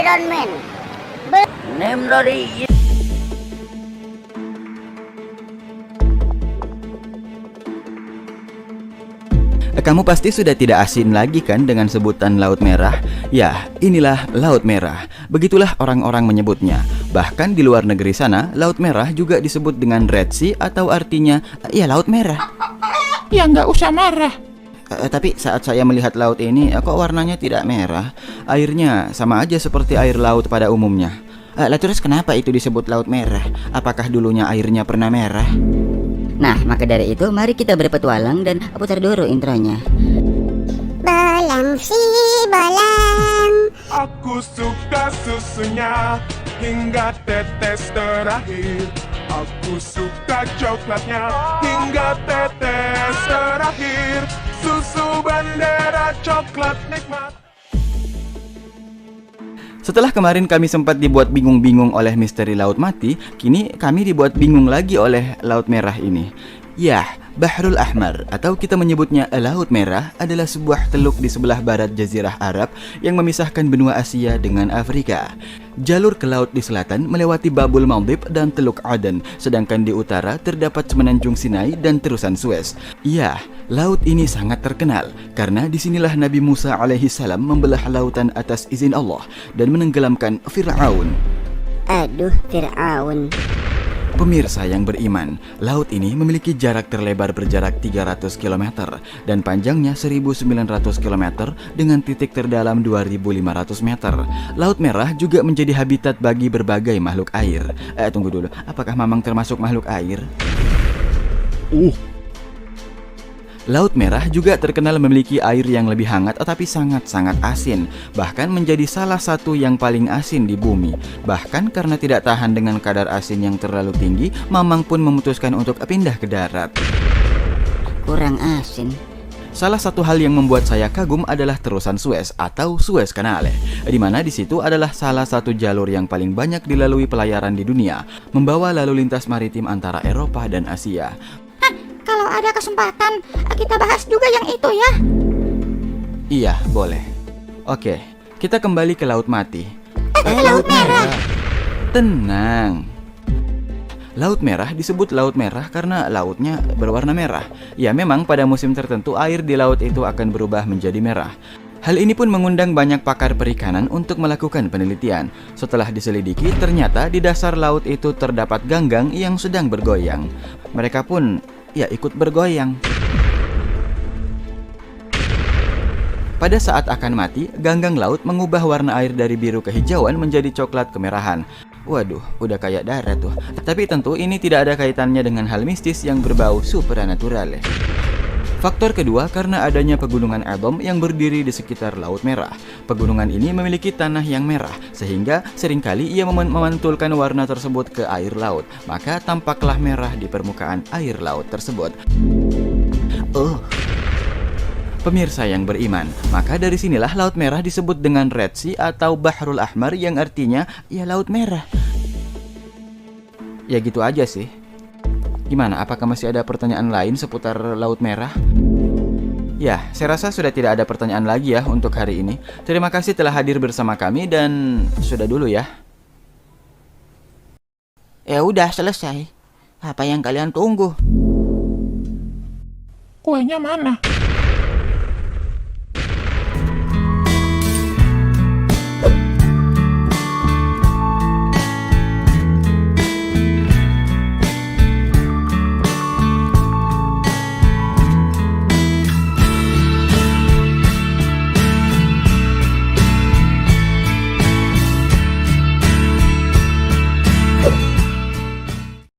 Iron Man. Name dari Kamu pasti sudah tidak asing lagi kan dengan sebutan Laut Merah? Ya, inilah Laut Merah. Begitulah orang-orang menyebutnya. Bahkan di luar negeri sana, Laut Merah juga disebut dengan Red Sea atau artinya, ya Laut Merah. Ya nggak usah marah. Tapi saat saya melihat laut ini, kok warnanya tidak merah? Airnya sama aja seperti air laut pada umumnya. Lah terus kenapa itu disebut Laut Merah? Apakah dulunya airnya pernah merah? Nah, maka dari itu mari kita berpetualang dan putar dulu intronya. Belang si belang. Aku suka susunya hingga tetes terakhir. Aku suka coklatnya hingga tetes terakhir. Susu bendera coklat nikmat. Setelah kemarin kami sempat dibuat bingung-bingung oleh misteri Laut Mati, kini kami dibuat bingung lagi oleh Laut Merah ini. Yah, Bahrul Ahmar atau kita menyebutnya Laut Merah adalah sebuah teluk di sebelah barat Jazirah Arab yang memisahkan benua Asia dengan Afrika. Jalur ke laut di selatan melewati Babul Mandib dan Teluk Aden, sedangkan di utara terdapat semenanjung Sinai dan terusan Suez. Ya, laut ini sangat terkenal karena disinilah Nabi Musa alaihi salam membelah lautan atas izin Allah dan menenggelamkan Fir'aun. Aduh, Fir'aun. Pemirsa yang beriman, laut ini memiliki jarak terlebar berjarak 300 km dan panjangnya 1900 km dengan titik terdalam 2500 meter. Laut Merah juga menjadi habitat bagi berbagai makhluk air. Tunggu dulu, apakah Mamang termasuk makhluk air? Laut Merah juga terkenal memiliki air yang lebih hangat tetapi sangat-sangat asin, bahkan menjadi salah satu yang paling asin di bumi. Bahkan karena tidak tahan dengan kadar asin yang terlalu tinggi, Mamang pun memutuskan untuk pindah ke darat. Kurang asin. Salah satu hal yang membuat saya kagum adalah terusan Suez atau Suez Canal, di mana di situ adalah salah satu jalur yang paling banyak dilalui pelayaran di dunia, membawa lalu lintas maritim antara Eropa dan Asia. Kalau ada kesempatan, kita bahas juga yang itu ya. Iya, boleh. Oke, kita kembali ke Laut Mati. Laut Merah. Tenang. Laut Merah disebut Laut Merah karena lautnya berwarna merah. Ya, memang pada musim tertentu air di laut itu akan berubah menjadi merah. Hal ini pun mengundang banyak pakar perikanan untuk melakukan penelitian. Setelah diselidiki, ternyata di dasar laut itu terdapat ganggang yang sedang bergoyang. Mereka pun ikut bergoyang. Pada saat akan mati, ganggang laut mengubah warna air dari biru kehijauan menjadi coklat kemerahan. Waduh, udah kayak darat tuh. Tapi tentu ini tidak ada kaitannya dengan hal mistis yang berbau supernatural. Faktor kedua karena adanya pegunungan Edom yang berdiri di sekitar Laut Merah. Pegunungan ini memiliki tanah yang merah, sehingga seringkali ia memantulkan warna tersebut ke air laut. Maka tampaklah merah di permukaan air laut tersebut. Pemirsa yang beriman, maka dari sinilah Laut Merah disebut dengan Red Sea atau Bahrul Ahmar yang artinya ya Laut Merah. Ya gitu aja sih. Gimana, apakah masih ada pertanyaan lain seputar Laut Merah? Ya, saya rasa sudah tidak ada pertanyaan lagi ya untuk hari ini. Terima kasih telah hadir bersama kami dan sudah dulu ya. Ya udah selesai. Apa yang kalian tunggu? Kuenya mana?